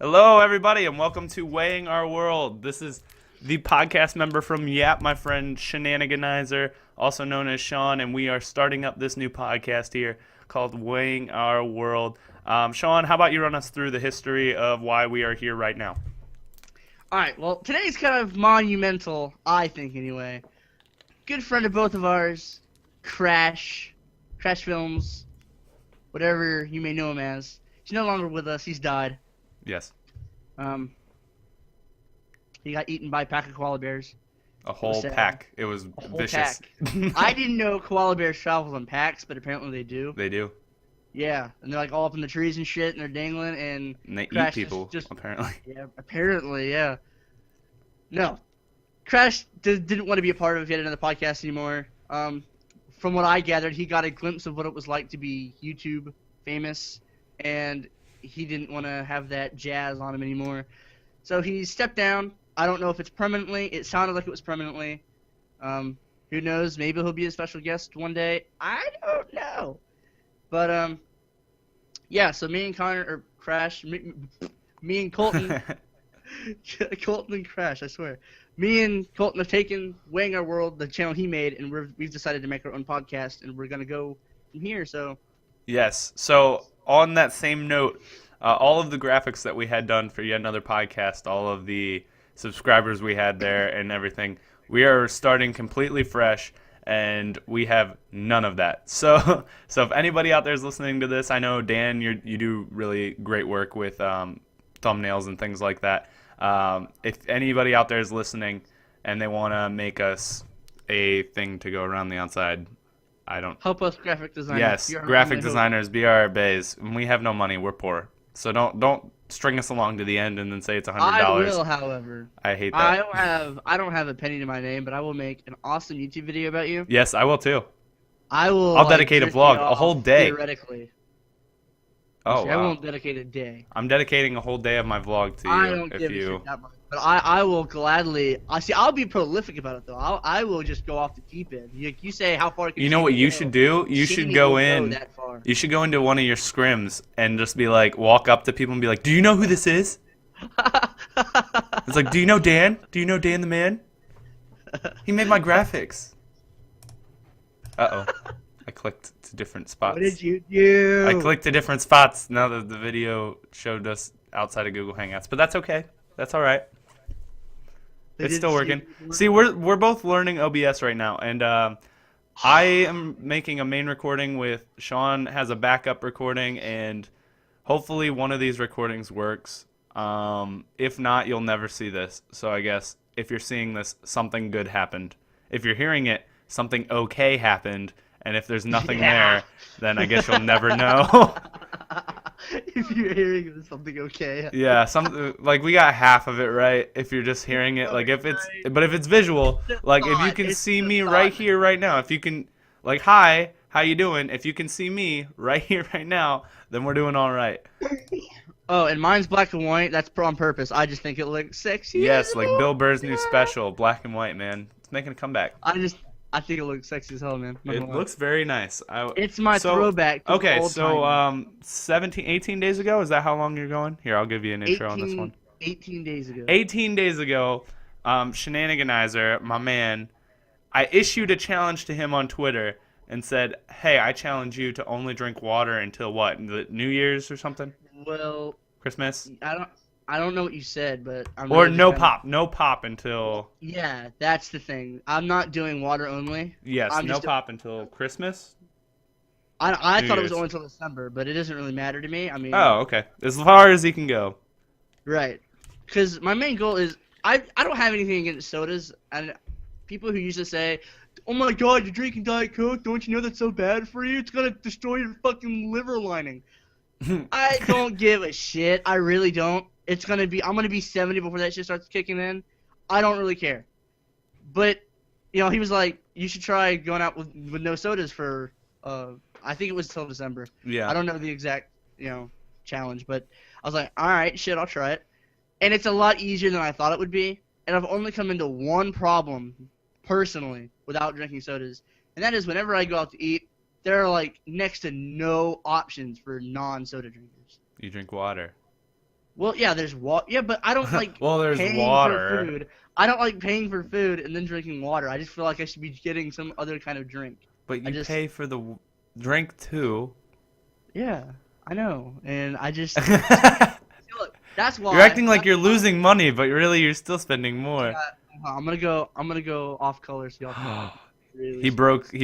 Hello, everybody, and welcome to Weighing Our World. This is the podcast member from Yap, my friend Shenaniganizer, also known as Sean, and we are starting up this new podcast here called Weighing Our World. Sean, how about you run us through the history of why we are here right now? Alright, well, today's kind of monumental, I think anyway. Good friend of both of ours, Crash Films, whatever you may know him as. He's no longer with us, he's died. Yes. He got eaten by a pack of koala bears. A whole pack. It was vicious. I didn't know koala bears travel in packs, but apparently they do. They do. Yeah, and they're like all up in the trees and shit, and they're dangling, and they Crash eat people, just apparently. Yeah, apparently, yeah. No, Crash didn't want to be a part of yet another podcast anymore. From what I gathered, he got a glimpse of what it was like to be YouTube famous, and he didn't want to have that jazz on him anymore. So he stepped down. I don't know if it's permanently. It sounded like it was permanently. Who knows? Maybe he'll be a special guest one day. I don't know. But, yeah, so me and Connor, or Crash, me and Colton, Colton and Crash, I swear. Me and Colton have taken Weighing Our World, the channel he made, and we've decided to make our own podcast, and we're going to go from here, so. Yes, so on that same note, all of the graphics that we had done for yet another podcast, all of the subscribers we had there and everything, we are starting completely fresh, and we have none of that. So if anybody out there is listening to this, I know, Dan, you do really great work with thumbnails and things like that. If anybody out there is listening and they want to make us a thing to go around the outside, I don't... Help us, graphic designers. Yes, graphic designers, be our bays. We have no money, we're poor. So don't string us along to the end and then say it's $100. I will, however. I hate that. I don't have a penny to my name, but I will make an awesome YouTube video about you. Yes, I will too. I'll dedicate a vlog, a whole day. Theoretically. Oh, Actually, wow. I won't dedicate a day. I'm dedicating a whole day of my vlog to you. I don't give a shit that much. But I will gladly... I'll be prolific about it, though. I will just go off the deep end. You say how far... You know what you should do? You should go in... that far. You should go into one of your scrims and just be like, walk up to people and be like, do you know who this is? It's like, do you know Dan? Do you know Dan the man? He made my graphics. Uh-oh. I clicked to different spots. What did you do? I clicked to different spots now that the video showed us outside of Google Hangouts. But that's okay. That's all right. It's still working. See, we're both learning OBS right now, and I am making a main recording with Sean has a backup recording, and hopefully one of these recordings works. If not, you'll never see this. So I guess if you're seeing this, something good happened. If you're hearing it, something okay happened. And if there's nothing there, then I guess you'll never know. If you're hearing something okay. Yeah, like we got half of it right. If you're just hearing it, like if it's visual, like if you can see me right here, right now, if you can, like, hi, how you doing? If you can see me right here, right now, then we're doing all right. Oh, and mine's black and white. That's on purpose. I just think it looks sexy. Yes, like Bill Burr's new special, black and white, man. It's making a comeback. I think it looks sexy as hell, man. It looks very nice. It's my throwback to okay, old so time. 18 days ago, is that how long you're going? Here, I'll give you an intro on this one. 18 days ago. 18 days ago, Shenaniganizer, my man, I issued a challenge to him on Twitter and said, hey, I challenge you to only drink water until what, the New Year's or something? Well, Christmas? I don't know what you said, but or no pop until... Yeah, that's the thing. I'm not doing water only. Yes, no pop until Christmas? I thought it was only until December, but it doesn't really matter to me. I mean... Oh, okay. As far as he can go. Right. Because my main goal is... I don't have anything against sodas, and people who used to say, oh my god, you're drinking Diet Coke, don't you know that's so bad for you? It's gonna destroy your fucking liver lining. I don't give a shit. I really don't. I'm gonna be 70 before that shit starts kicking in. I don't really care. But, he was like, you should try going out with no sodas for, I think it was till December. Yeah. I don't know the exact, challenge, but I was like, alright, shit, I'll try it. And it's a lot easier than I thought it would be. And I've only come into one problem, personally, without drinking sodas. And that is whenever I go out to eat, there are, like, next to no options for non-soda drinkers. You drink water. Well, yeah, there's water. Yeah, but I don't like Well, there's paying water. for food. I don't like paying for food and then drinking water. I just feel like I should be getting some other kind of drink. But I you just, pay for the drink too. yeah, I know, and I just You're look. That's why acting like you're losing money, but really you're still spending more. I'm gonna go. I'm gonna go off color so y'all can really. He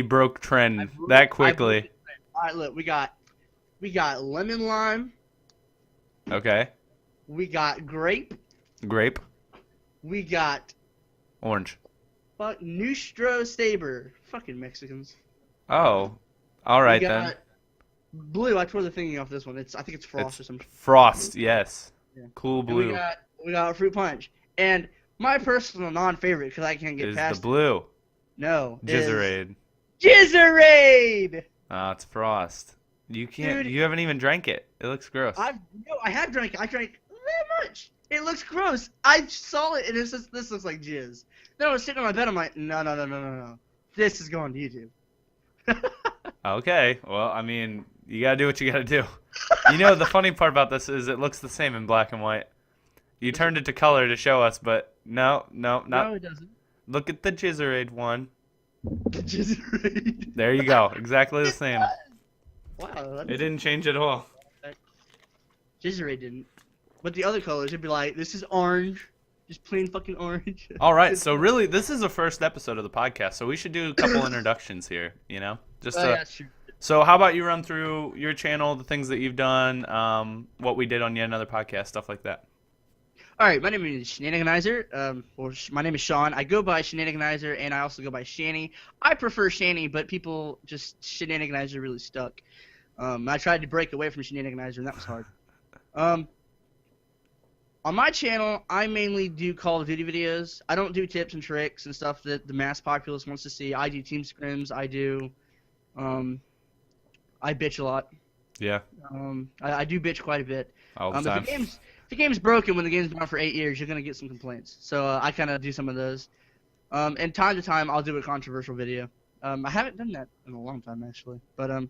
broke trend that quickly. All right, look, we got lemon lime. Okay. We got grape. Grape. We got Orange. Neustro Saber. Fucking Mexicans. Oh. All right We then. got blue. I tore the thingy off this one. I think it's Frost It's or something. Frost, yes. Yeah. Cool And blue we got fruit punch. And my personal non-favorite because I can't get is past the blue. No. Jizzerade. Jizzerade. It's Frost. You can't. Dude. You haven't even drank it. It looks gross. I have drank it. I drank that much. It looks gross. I saw it and it says this looks like jizz. Then I was sitting on my bed. I'm like, no. This is going to YouTube. Okay. Well, I mean, you gotta do what you gotta do. You know, the funny part about this is it looks the same in black and white. You turned it to color to show us, but no, not. No, it doesn't. Look at the Jizzerade one. Jizzerade. There you go. Exactly the same. Wow. It didn't change at all. Jizzerade didn't. But the other colors, it'd be like, this is orange. Just plain fucking orange. All right. So really, this is the first episode of the podcast, so we should do a couple introductions here. You know, just Oh, to, yeah, that's true. So how about you run through your channel, the things that you've done, what we did on yet another podcast, stuff like that. All right, my name is Shenaniganizer. My name is Sean. I go by Shenaniganizer, and I also go by Shanny. I prefer Shanny, but people just Shenaniganizer really stuck. I tried to break away from Shenaniganizer, and that was hard. On my channel, I mainly do Call of Duty videos. I don't do tips and tricks and stuff that the mass populace wants to see. I do team scrims. I do. I bitch a lot. Yeah. I do bitch quite a bit. All the time. If the game's broken when the game's been out for 8 years, you're gonna get some complaints. So I kind of do some of those. And time to time, I'll do a controversial video. I haven't done that in a long time actually, but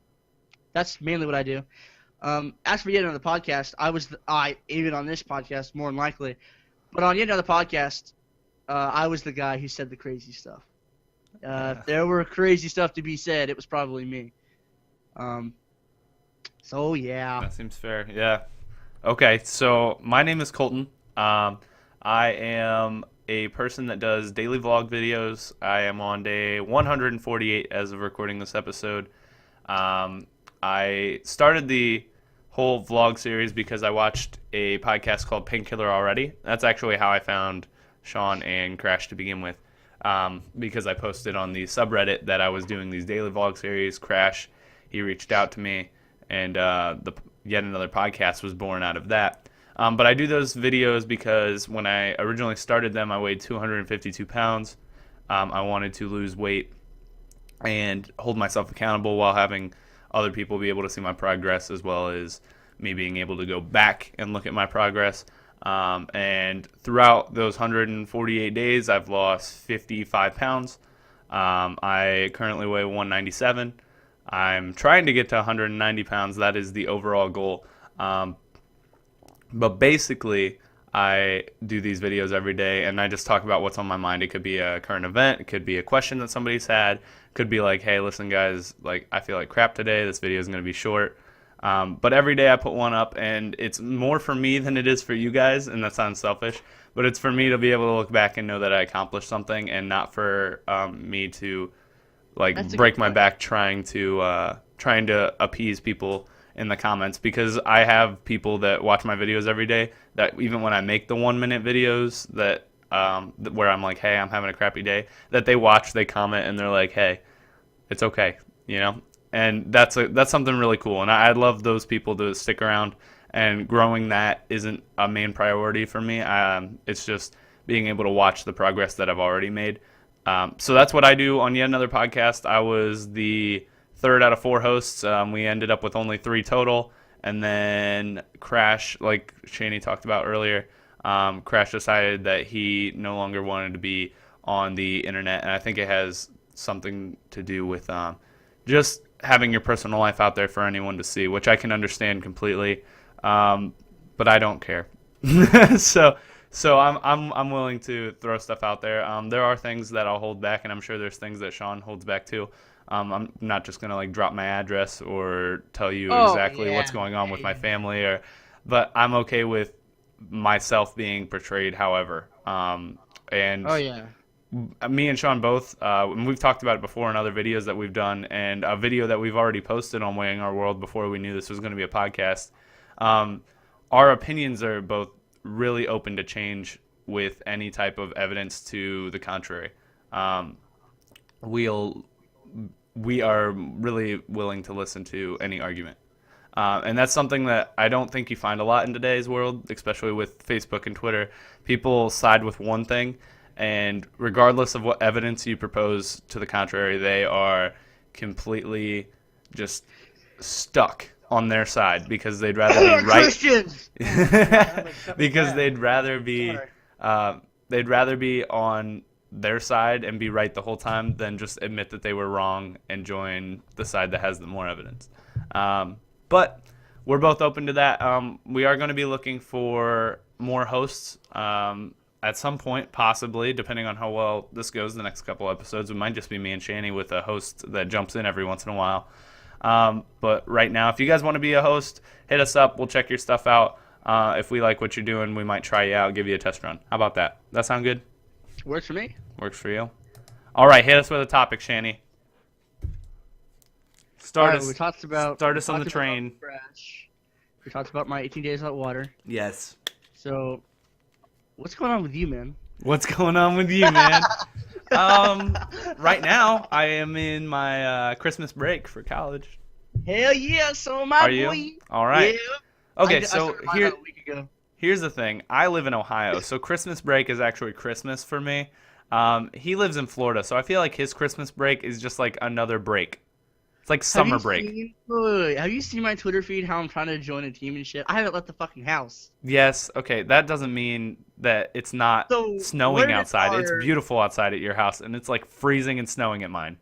that's mainly what I do. As for yet another podcast, even on this podcast more than likely, but on yet another podcast, I was the guy who said the crazy stuff. If there were crazy stuff to be said, it was probably me. So yeah. That seems fair. Yeah. Okay, so my name is Colton. I am a person that does daily vlog videos. I am on day 148 as of recording this episode. I started the whole vlog series because I watched a podcast called Painkiller Already. That's actually how I found Sean and Crash to begin with, because I posted on the subreddit that I was doing these daily vlog series. Crash, he reached out to me, and the yet another podcast was born out of that. But I do those videos because when I originally started them, I weighed 252 pounds. I wanted to lose weight and hold myself accountable while having other people be able to see my progress, as well as me being able to go back and look at my progress. And throughout those 148 days, I've lost 55 pounds. I currently weigh 197. I'm trying to get to 190 pounds. That is the overall goal. But basically, I do these videos every day, and I just talk about what's on my mind. It could be a current event. It could be a question that somebody's had. It could be like, hey, listen, guys, like I feel like crap today. This video is going to be short. But every day I put one up, and it's more for me than it is for you guys, and that sounds selfish. But it's for me to be able to look back and know that I accomplished something, and not for me to break my back trying to appease people in the comments, because I have people that watch my videos every day that even when I make the 1-minute videos that where I'm like, hey, I'm having a crappy day, that they watch, they comment, and they're like, hey, it's okay, you know? And that's something really cool, and I'd love those people to stick around, and growing that isn't a main priority for me. It's just being able to watch the progress that I've already made. So that's what I do on yet another podcast. I was the third out of 4 hosts. We ended up with only 3 total. And then Crash, like Shani talked about earlier, Crash decided that he no longer wanted to be on the internet. And I think it has something to do with just having your personal life out there for anyone to see, which I can understand completely. But I don't care. So I'm willing to throw stuff out there. There are things that I'll hold back, and I'm sure there's things that Sean holds back too. I'm not just gonna like drop my address or tell you Oh exactly what's yeah, going on yeah, with my yeah. family, but I'm okay with myself being portrayed. However, and Oh yeah. me and Sean both, and we've talked about it before in other videos that we've done, and a video that we've already posted on Weighing Our World before we knew this was going to be a podcast. Um, our opinions are both really open to change with any type of evidence to the contrary. Um, we'll we are really willing to listen to any argument. And that's something that I don't think you find a lot in today's world, especially with Facebook and Twitter. People side with one thing, and regardless of what evidence you propose to the contrary, they are completely just stuck on their side because they'd rather be We're right. Christians. Oh my God, I'm accepting Because that. Sorry. they'd rather be on their side and be right the whole time than just admit that they were wrong and join the side that has the more evidence. But we're both open to that. We are going to be looking for more hosts at some point, possibly, depending on how well this goes the next couple episodes. It might just be me and Shani with a host that jumps in every once in a while. But right now, if you guys want to be a host, hit us up. We'll check your stuff out. If we like what you're doing, we might try you out, give you a test run. How about that? That sound good? Works for me. Works for you? All right, hit us with a topic, Shani. Start Alright, us. we talked about Start we us on the talked train. about Crash. We talked about my 18 days without water. Yes. So, what's going on with you, man? What's going on with you, man? Right now I am in my Christmas break for college. Hell yeah! So am I, Are boy. you? All right. Yeah. Okay, I so started mine here about a week ago. here's the thing. I live in Ohio, so Christmas break is actually Christmas for me. He lives in Florida, so I feel like his Christmas break is just like another break. It's like summer break. Have you seen my Twitter feed? How I'm trying to join a team and shit. I haven't left the fucking house. Yes, okay. That doesn't mean that it's not So snowing where outside. It's are- beautiful outside at your house, and it's like freezing and snowing at mine.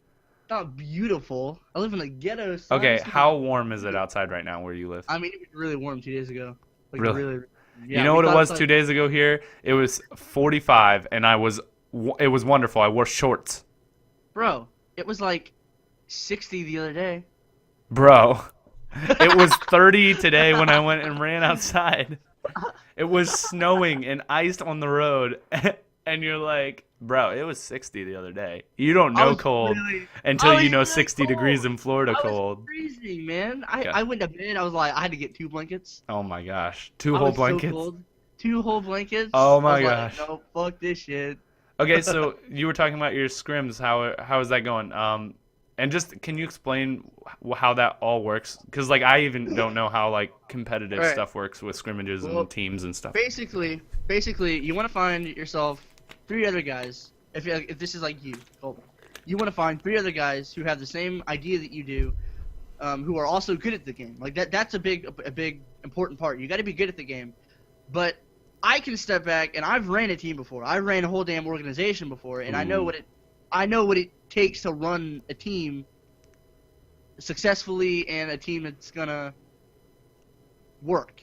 Not beautiful. I live in the ghetto. Son. Okay, It's how warm is it outside right now where you live? I mean, it was really warm 2 days ago. Like, Really? Yeah, You know we what it thought was like- 2 days ago here? It was 45, and it was wonderful. I wore shorts. Bro, it was like 60 the other day. Bro, it was 30 today when I went and ran outside. It was snowing and iced on the road, and you're like, bro, it was 60 the other day. You don't I know was cold really- until I you was know really 60 degrees cold. in Florida I was cold. freezing, man. I, Yeah. I went to bed. I was like, I had to get 2 blankets. Oh my gosh. Two I whole was blankets? So cold. 2 whole blankets. Oh my I was gosh. Like, no, fuck this shit. Okay, so you were talking about your scrims. How is that going? And just can you explain how that all works? Because like I even don't know how like competitive Right. stuff works with scrimmages Well, and teams and stuff. Basically, you want to find yourself 3 other guys. If this is like you, Colton, you want to find 3 other guys who have the same idea that you do, who are also good at the game. Like that's a big important part. You got to be good at the game. But I can step back, and I've ran a team before. I ran a whole damn organization before, and I know what it takes to run a team successfully and a team that's gonna work.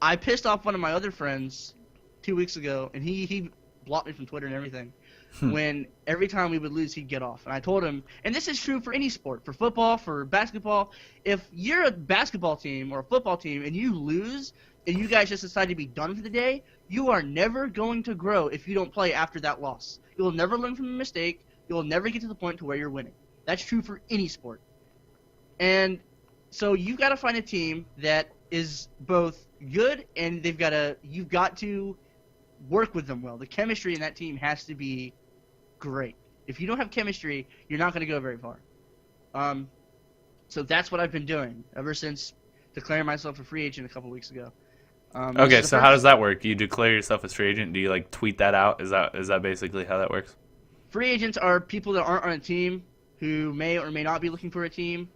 I pissed off one of my other friends 2 weeks ago, and he blocked me from Twitter and everything. When every time we would lose, he'd get off. And I told him, and this is true for any sport, for football, for basketball. If you're a basketball team or a football team and you lose, and you guys just decide to be done for the day, you are never going to grow if you don't play after that loss. You will never learn from a mistake. You will never get to the point to where you're winning. That's true for any sport. And so you've got to find a team that is both good and you've got to work with them well. The chemistry in that team has to be great. If you don't have chemistry, you're not going to go very far. So that's what I've been doing ever since declaring myself a free agent a couple weeks ago. Okay, so how does that work? You declare yourself as free agent. Do you like tweet that out? Is that basically how that works? Free agents are people that aren't on a team who may or may not be looking for a team.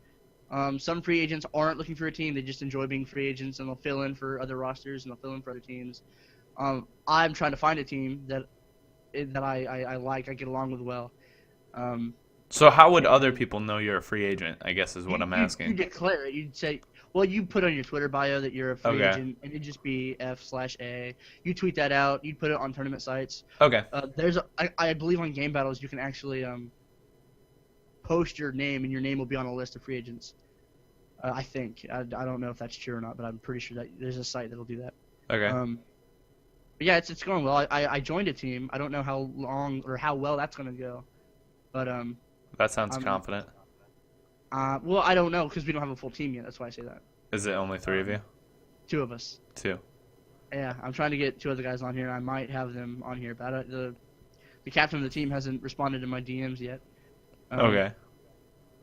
Some free agents aren't looking for a team. They just enjoy being free agents, and they'll fill in for other rosters and they'll fill in for other teams. I'm trying to find a team that I like, I get along with well. So how would other people know you're a free agent? I guess is what I'm asking. You declare it. You'd say, Well, you put on your Twitter bio that you're a free Okay. agent, and it'd just be F/A. You tweet that out. You'd put it on tournament sites. Okay. I believe on Game Battles you can actually post your name, and your name will be on a list of free agents. I think. I don't know if that's true or not, but I'm pretty sure that there's a site that'll do that. Okay. But yeah, it's going well. I joined a team. I don't know how long or how well that's gonna go, but That sounds I'm- confident. well, I don't know because we don't have a full team yet. That's why I say that. Is it only 3 of you? 2 of us. 2. Yeah, I'm trying to get 2 other guys on here. I might have them on here, but the captain of the team hasn't responded to my DMs yet. Okay.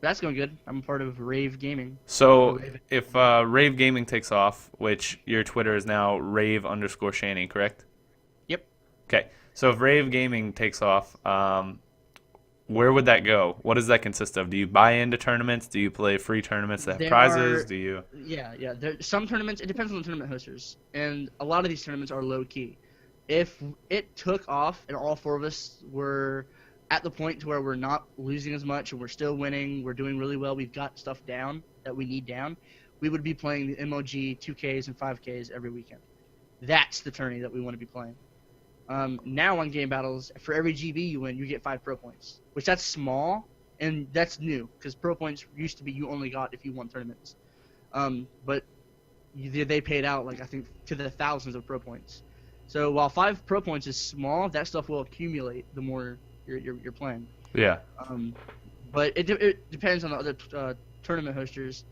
That's going good. I'm a part of Rave Gaming. So if Rave Gaming takes off, which your Twitter is now Rave_Shanny, correct? Yep. Okay. So if Rave Gaming takes off, where would that go? What does that consist of? Do you buy into tournaments? Do you play free tournaments that have There prizes? are- Do you? Yeah. Some tournaments, it depends on the tournament hosters, and a lot of these tournaments are low key. If it took off and all 4 of us were at the point to where we're not losing as much and we're still winning, we're doing really well, we've got stuff down that we need down, we would be playing the MLG 2Ks and 5Ks every weekend. That's the tourney that we want to be playing. Now on Game Battles, for every GB you win, you get 5 pro points, which that's small, and that's new, because pro points used to be you only got if you won tournaments. But they paid out, like, I think, to the thousands of pro points. So while 5 pro points is small, that stuff will accumulate the more you're playing. Yeah. But it depends on the other tournament hosters.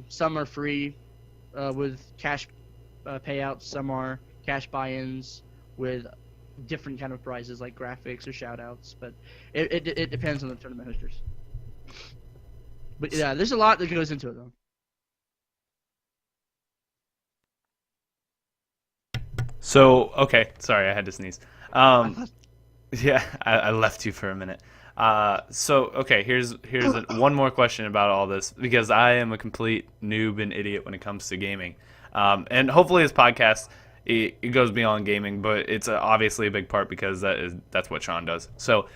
Some are free with cash payouts. Some are cash buy-ins with different kind of prizes like graphics or shoutouts. But it depends on the tournament hosters. But yeah, there's a lot that goes into it though. So okay, sorry, I had to sneeze. Yeah, I left you for a minute. So okay, here's one more question about all this because I am a complete noob and idiot when it comes to gaming, and hopefully this podcast it goes beyond gaming, but it's obviously a big part because that's what Sean does. So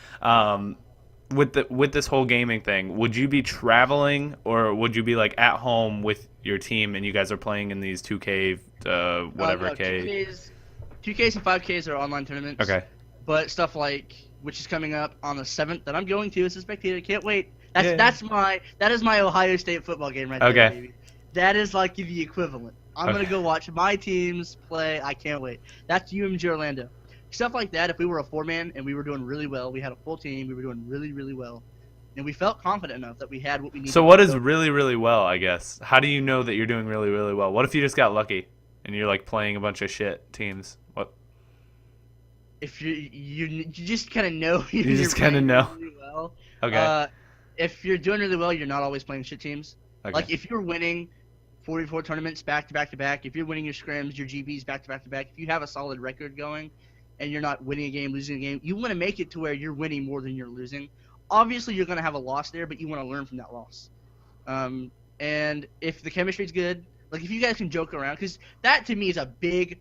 with this whole gaming thing, would you be traveling or would you be like at home with your team and you guys are playing in these 2K whatever No, K? 2Ks and 5Ks are online tournaments. Okay. But stuff like, which is coming up on the 7th that I'm going to as a spectator, can't wait. That is my Ohio State football game right there, Okay. baby. That is like the equivalent. I'm Okay. gonna go watch my teams play. I can't wait. That's UMG Orlando. Stuff like that. If we were a 4-man and we were doing really well, we had a full team, we were doing really, really well, and we felt confident enough that we had what we needed. So what to is go. really, really well, I guess? How do you know that you're doing really, really well? What if you just got lucky and you're like playing a bunch of shit teams? What? If you just kind of know You you're just kinda playing know. really well. Okay. If you're doing really well, you're not always playing shit teams. Okay. Like if you're winning 44 tournaments back to back to back, if you're winning your scrims, your GBs back to back to back, if you have a solid record going, and you're not winning a game, losing a game, you want to make it to where you're winning more than you're losing. Obviously, you're going to have a loss there, but you want to learn from that loss. And if the chemistry's good, like if you guys can joke around, because that to me is a big,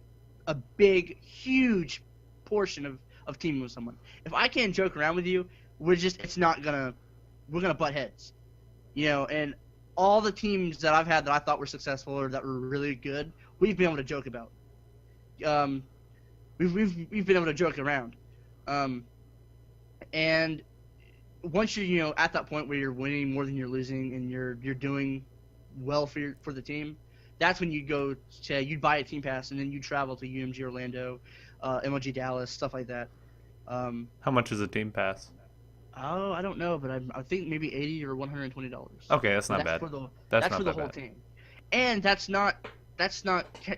huge portion of teaming with someone. If I can't joke around with you, we're gonna butt heads, you know. And all the teams that I've had that I thought were successful or that were really good, we've been able to joke about. We've been able to joke around, and once you're at that point where you're winning more than you're losing and you're doing well for the team, that's when you'd buy a team pass and then you travel to UMG Orlando, MLG Dallas, stuff like that. How much is a team pass? Oh, I don't know, but I think maybe $80 or $120. Okay, that's not bad. That's not for the that whole bad. team, and that's not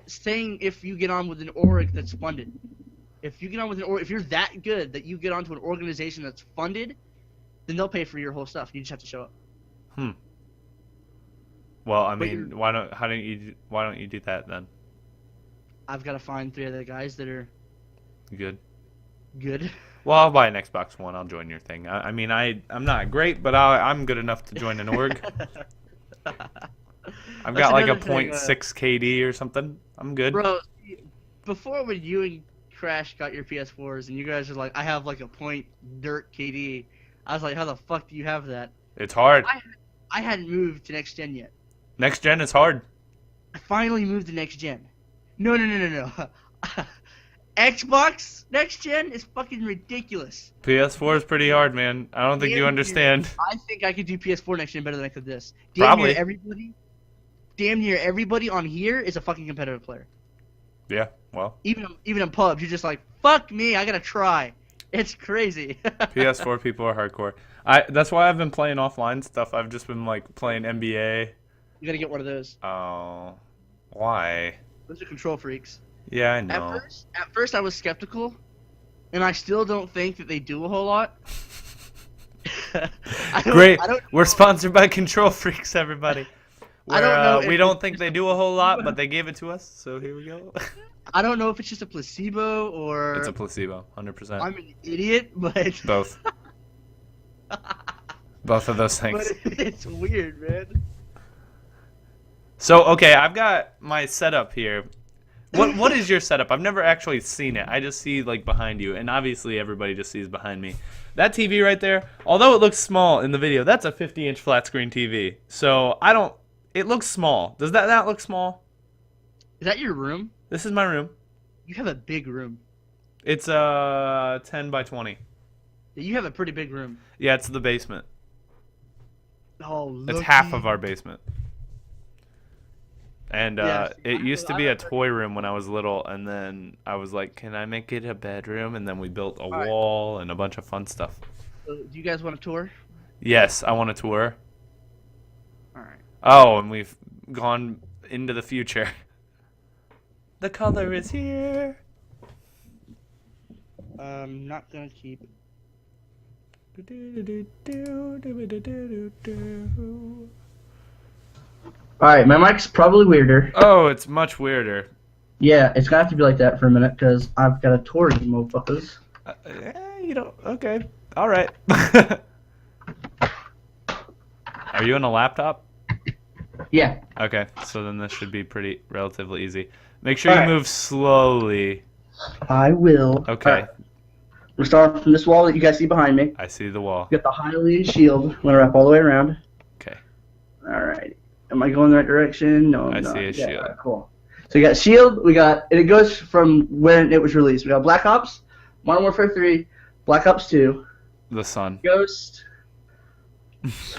saying if you get on with an org that's funded. If you get on with if you're that good that you get onto an organization that's funded, then they'll pay for your whole stuff. You just have to show up. Well, I But mean, why don't you do that then? I've got to find 3 other guys that are Good. good. Well, I'll buy an Xbox One. I'll join your thing. I mean, I'm not great, but I'm good enough to join an org. I've That's got like a another thing, 0.6 KD or something. I'm good. Bro, before when you and Crash got your PS4s and you guys are like, I have like a point dirt KD, I was like, how the fuck do you have that? It's hard. I hadn't moved to next gen yet. Next gen is hard. I finally moved to next gen. No. Xbox next gen is fucking ridiculous. PS4 is pretty hard, man. I don't think you understand. I think I could do PS4 next gen better than I could this. Probably. Damn near everybody on here is a fucking competitive player. Yeah, well. Even in pubs, you're just like, fuck me, I gotta try. It's crazy. PS4 people are hardcore. That's why I've been playing offline stuff. I've just been like playing NBA. You gotta get one of those. Oh, why? Those are control freaks. Yeah, I know. At first I was skeptical, and I still don't think that they do a whole lot. Great. We're sponsored by Control Freaks, everybody. I don't know. We don't think they do a whole lot, but they gave it to us, so here we go. I don't know if it's just a placebo or... It's a placebo, 100%. I'm an idiot, but... Both. Both of those things. But it's weird, man. So, okay, I've got my setup here. What is your setup? I've never actually seen it. I just see, like, behind you, and obviously everybody just sees behind me. That TV right there, although it looks small in the video, that's a 50-inch flat screen TV. So, it looks small. Does that not look small? Is that your room? This is my room. You have a big room. It's 10 by 20. You have a pretty big room. Yeah, it's the basement. Oh, It's half of our basement. And it used to be a toy room when I was little, and then I was like, can I make it a bedroom? And then we built a wall and a bunch of fun stuff. So, do you guys want a tour? Yes, I want a tour. Alright. Oh, and we've gone into the future. The color is here. Not gonna keep. Alright, my mic's probably weirder. Oh, it's much weirder. Yeah, it's gonna have to be like that for a minute, because I've got a tour, you motherfuckers. You don't. Okay. All right. Are you on a laptop? Yeah. Okay, so then this should be relatively easy. Make sure you move slowly. I will. Okay. Right. We'll start from this wall that you guys see behind me. I see the wall. Get the Hylian shield. I'm gonna wrap all the way around. Okay. Alright. Am I going the right direction? No, I'm I not. see a shield. Right, cool. So we got shield. And it goes from when it was released. We got Black Ops, Modern Warfare 3, Black Ops 2, The sun. Ghost,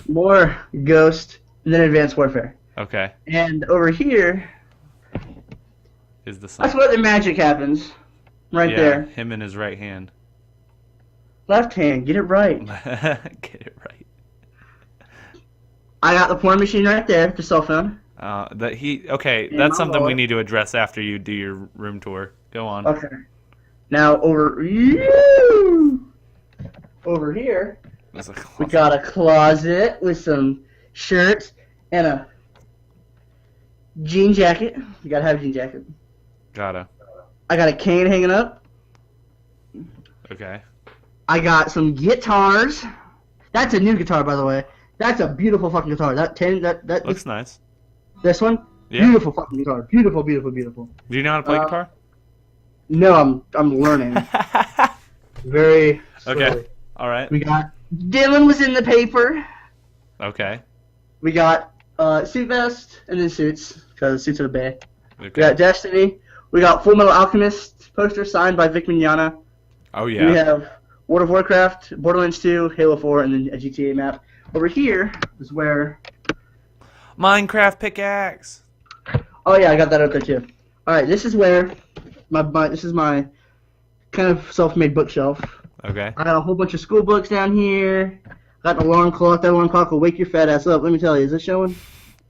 more Ghost, and then Advanced Warfare. Okay. And over here, Is the sun. that's where the magic happens. Right there. Him in his right hand. Left hand, get it right. Get it right. I got the porn machine right there, the cell phone. Okay, And that's my something we wallet. need to address after you do your room tour. Go on. Okay. Now over here, There's a we closet. got a closet with some shirts and a jean jacket. You gotta have a jean jacket. Gotta. I got a cane hanging up. Okay. I got some guitars. That's a new guitar, by the way. That's a beautiful fucking guitar. That Looks nice. this one, Yeah. beautiful fucking guitar. Beautiful, beautiful, beautiful. Do you know how to play guitar? No, I'm learning very slowly. Okay. All right. We got Dylan was in the paper. Okay. We got suit vest and then suits because suits are the bay. We Okay. got Destiny. We got Full Metal Alchemist poster signed by Vic Mignogna. Oh We yeah. have World of Warcraft, Borderlands 2, Halo 4, and then a GTA map. Over here is where. Minecraft pickaxe. Oh yeah, I got that up there too. All right, this is where this is my kind of self-made bookshelf. Okay. I got a whole bunch of school books down here. Got an alarm clock. That alarm clock will wake your fat ass up. Let me tell you, is it showing?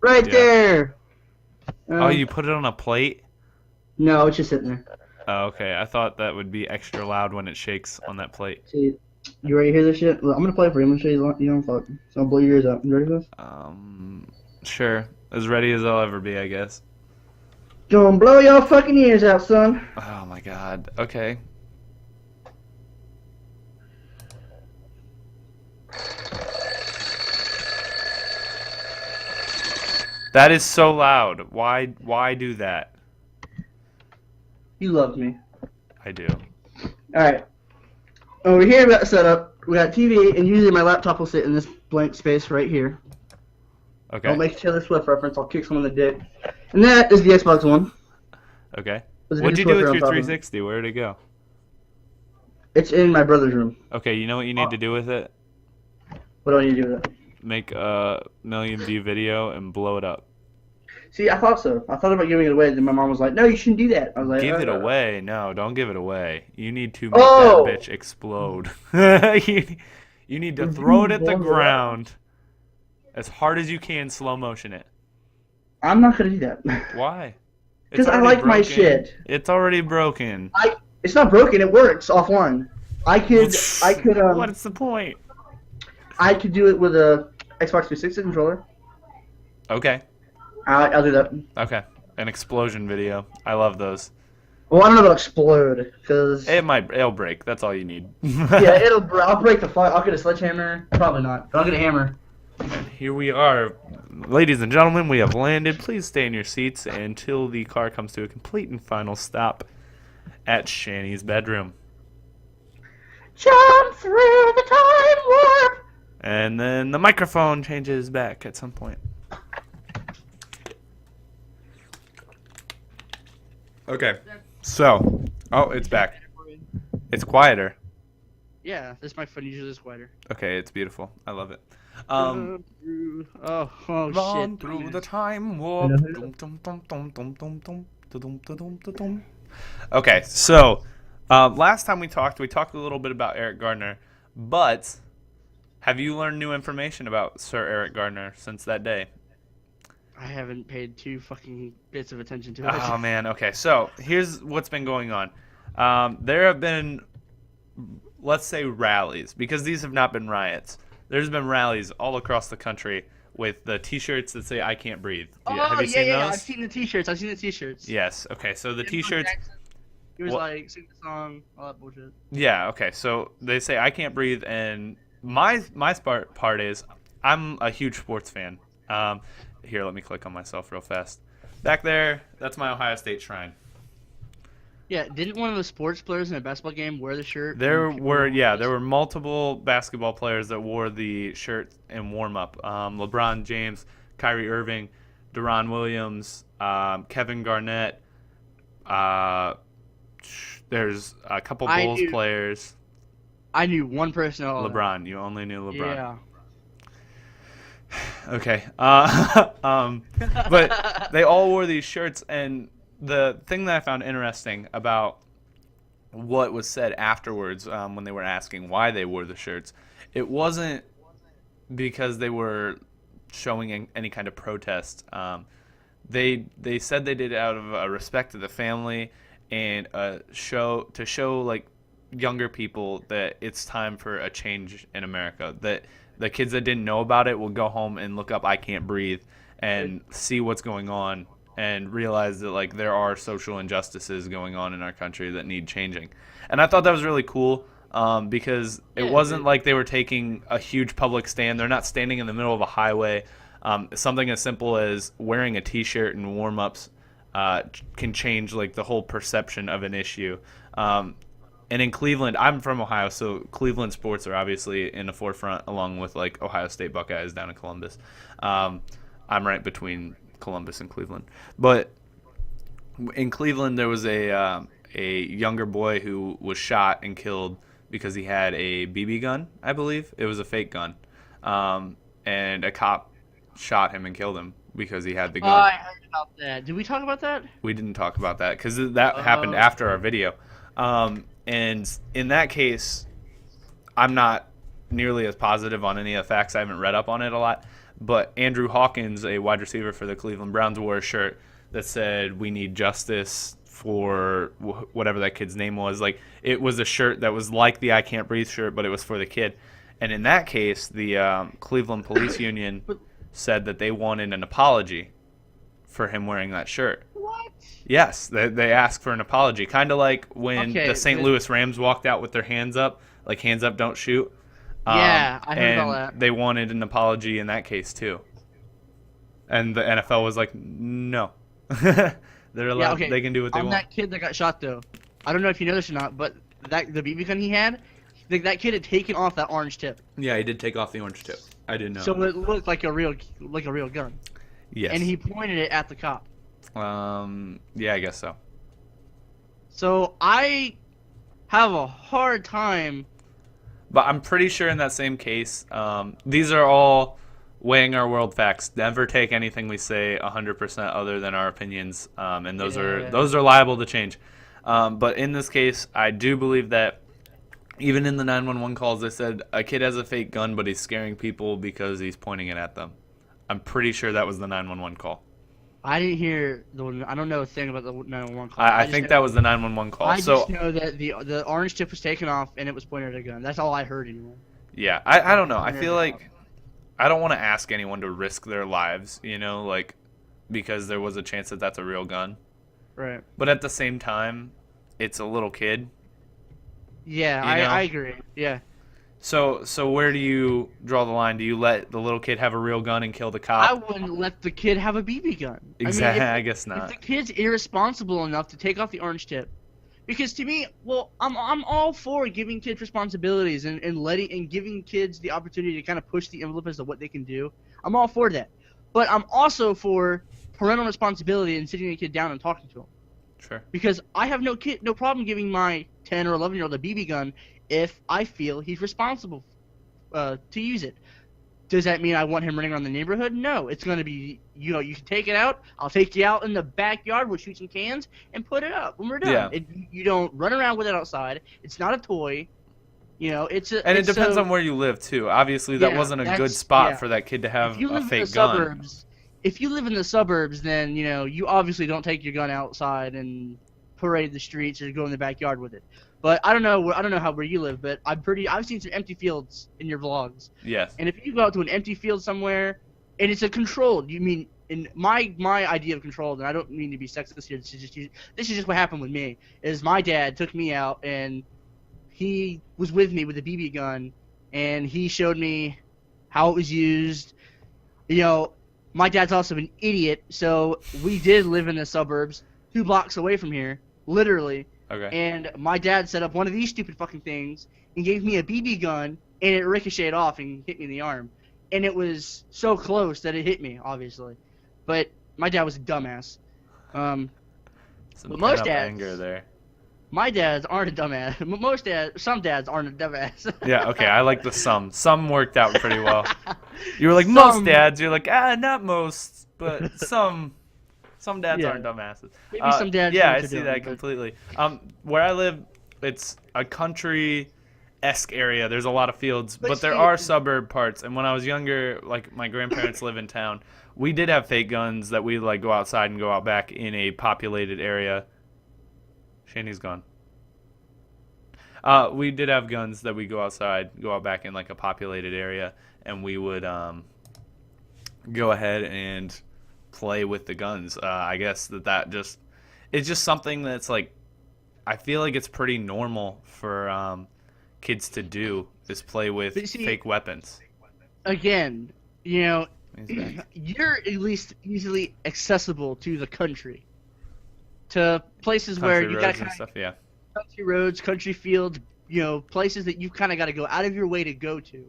Right Yeah. there. Oh, you put it on a plate? No, it's just sitting there. Oh, okay. I thought that would be extra loud when it shakes on that plate. See, you ready to hear this shit? Look, I'm gonna play it for you. I'm gonna show you the alarm clock. So I'll blow your ears out. You ready for this? Sure. As ready as I'll ever be, I guess. Gonna blow your fucking ears out, son. Oh my god. Okay. That is so loud. Why do that? You love me. I do. Alright. Over here we got the setup. We got TV, and usually my laptop will sit in this blank space right here. Okay. Don't make Taylor Swift reference. I'll kick someone in the dick. And that is the Xbox One. Okay. There's a What'd you Swiffer do with on your top of it. 360? Where did it go? It's in my brother's room. Okay, you know what you need to do with it? What do I need to do with it? Make a 1,000,000 view video and blow it up. See, I thought so. I thought about giving it away, then my mom was like, "No, you shouldn't do that." I was like, Give it "Oh." away? No, don't give it away. You need to make Oh! that bitch explode. you need to throw it at the ground as hard as you can, slow motion it. I'm not gonna do that. Why? Because I already like my broken. shit. It's already broken. It's not broken. It works offline. I could What's the point? I could do it with a Xbox 360 controller. Okay. I'll do that. Okay. An explosion video. I love those. Well, I don't know about explode, because It'll break. That's all you need. yeah, I'll break the fuck. I'll get a sledgehammer. Probably not, but I'll get a hammer. And here we are. Ladies and gentlemen, we have landed. Please stay in your seats until the car comes to a complete and final stop at Shani's bedroom. Jump through the time warp. And then the microphone changes back at some point. Okay. So, oh, it's back. It's quieter. Yeah, this microphone usually is quieter. Okay, it's beautiful. I love it. Oh Run shit. through the time warp. Okay, so last time we talked a little bit about Eric Gardner, but have you learned new information about Sir Eric Gardner since that day? I haven't paid 2 fucking bits of attention to it. Oh man, okay. So here's what's been going on. There have been, let's say, rallies, because these have not been riots. There's been rallies all across the country with the T-shirts that say "I can't breathe." Have you seen those? I've seen the T-shirts. Yes. Okay. So the T-shirts. He was What- like, sing the song, all that bullshit. Yeah. Okay. So they say "I can't breathe," and my part is I'm a huge sports fan. Here, let me click on myself real fast. Back there, that's my Ohio State shrine. Yeah, didn't one of the sports players in a basketball game wear the shirt? There and people were multiple basketball players that wore the shirt in warm up. LeBron James, Kyrie Irving, Deron Williams, Kevin Garnett. There's a couple Bulls players. I knew one person at all. LeBron. You only knew LeBron. Yeah. Okay. But they all wore these shirts, and the thing that I found interesting about what was said afterwards, when they were asking why they wore the shirts, it wasn't because they were showing any kind of protest. They said they did it out of respect to the family and to show like younger people that it's time for a change in America. That the kids that didn't know about it will go home and look up "I Can't Breathe" and see what's going on and realize that like there are social injustices going on in our country that need changing. And I thought that was really cool, because it wasn't like they were taking a huge public stand. They're not standing in the middle of a highway. Something as simple as wearing a T-shirt and warm-ups can change like the whole perception of an issue. And in Cleveland, I'm from Ohio, so Cleveland sports are obviously in the forefront, along with like Ohio State Buckeyes down in Columbus. I'm right between Columbus and Cleveland. But in Cleveland, there was a younger boy who was shot and killed because he had a BB gun, I believe. It was a fake gun. And a cop shot him and killed him because he had the gun. Oh, I heard about that. Did we talk about that? We didn't talk about that because that happened after our video. And in that case, I'm not nearly as positive on any of the facts. I haven't read up on it a lot. But Andrew Hawkins, a wide receiver for the Cleveland Browns, wore a shirt that said, "We need justice for whatever that kid's name was." Like, it was a shirt that was like the "I Can't Breathe" shirt, but it was for the kid. And in that case, the Cleveland Police Union said that they wanted an apology for him wearing that shirt. What? Yes, they asked for an apology. Kind of like when the St. but- Louis Rams walked out with their hands up, like hands up, don't shoot. Yeah, I heard and about that. they wanted an apology in that case too. And the NFL was like, no. They're allowed. Yeah, okay. They can do what they On want. that kid that got shot, though, I don't know if you know this or not, but the BB gun he had, that kid had taken off that orange tip. Yeah, he did take off the orange tip. I didn't know. So it looked like a real gun. Yes. And he pointed it at the cop. Yeah, I guess so. So I have a hard time. But I'm pretty sure in that same case, these are all weighing our world facts. Never take anything we say 100% other than our opinions, and those are liable to change. But in this case, I do believe that even in the 911 calls, they said a kid has a fake gun, but he's scaring people because he's pointing it at them. I'm pretty sure that was the 911 call. I didn't hear I don't know a thing about the 911 call. I think that was the 911 call. I just know that the orange tip was taken off and it was pointed at a gun. That's all I heard anyway. Yeah, I don't know. I feel like I don't want to ask anyone to risk their lives, like because there was a chance that that's a real gun. Right. But at the same time, it's a little kid. Yeah, I agree. Yeah. So where do you draw the line? Do you let the little kid have a real gun and kill the cop? I wouldn't let the kid have a BB gun. Exactly. I guess not. If the kid's irresponsible enough to take off the orange tip, because to me, well, I'm all for giving kids responsibilities and giving kids the opportunity to kind of push the envelope as to what they can do. I'm all for that, but I'm also for parental responsibility and sitting the kid down and talking to him. Sure. Because I have no problem giving my 10 or 11-year-old a BB gun if I feel he's responsible to use it. Does that mean I want him running around the neighborhood? No. It's going to be, you can take it out. I'll take you out in the backyard. We'll shoot some cans and put it up when we're done. Yeah. You don't run around with it outside. It's not a toy. It depends on where you live, too. Obviously, that wasn't a good spot for that kid to have a fake gun. If you live in the suburbs, then, you obviously don't take your gun outside and parade the streets or go in the backyard with it. But I don't know where you live, but I've seen some empty fields in your vlogs. Yes. And if you go out to an empty field somewhere, and it's a controlled, in my idea of controlled, and I don't mean to be sexist here. This is just what happened with me. Is my dad took me out and he was with me with a BB gun, and he showed me how it was used. My dad's also an idiot, so we did live in the suburbs, 2 blocks away from here, literally. Okay. And my dad set up one of these stupid fucking things and gave me a BB gun, and it ricocheted off and hit me in the arm. And it was so close that it hit me, obviously. But my dad was a dumbass. Some most dads, anger there. My dads aren't a dumbass. Some dads aren't a dumbass. Yeah, okay, I like the some. Some worked out pretty well. You were like, most dads. You're like, not most, but some. Some dads aren't dumbasses. Maybe some dads. Yeah, I see that completely. Where I live, it's a country-esque area. There's a lot of fields, but there are suburb parts. And when I was younger, like my grandparents live in town, we did have fake guns that we like go outside and go out back in a populated area. Shandy's gone. We did have guns that we go outside, go out back in like a populated area, and we would go ahead and play with the guns. I guess it's just something that's like, I feel like it's pretty normal for kids to do, is play with fake weapons. Again, you're at least easily accessible to the country, to places where you got country roads, country fields, places that you kind of got to go out of your way to go to,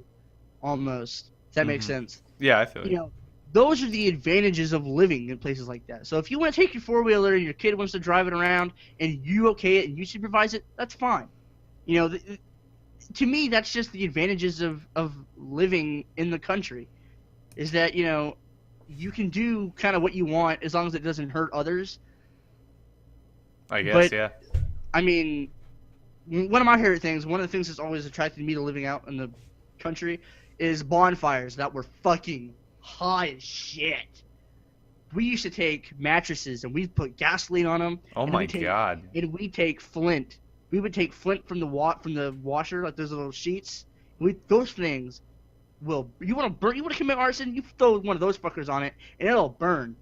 almost. Does that make sense? Yeah, I feel it. Those are the advantages of living in places like that. So if you want to take your 4-wheeler and your kid wants to drive it around and you okay it and you supervise it, that's fine. To me, that's just the advantages of living in the country, is that, you can do kind of what you want as long as it doesn't hurt others. I guess, yeah. I mean, one of my favorite things, one of the things that's always attracted me to living out in the country is bonfires that were fucking hot as shit. We used to take mattresses and we'd put gasoline on them. Oh my god! And we'd take flint. We would take flint from the washer, like those little sheets. Those things will. You want to burn? You want to commit arson? You throw one of those fuckers on it, and it'll burn.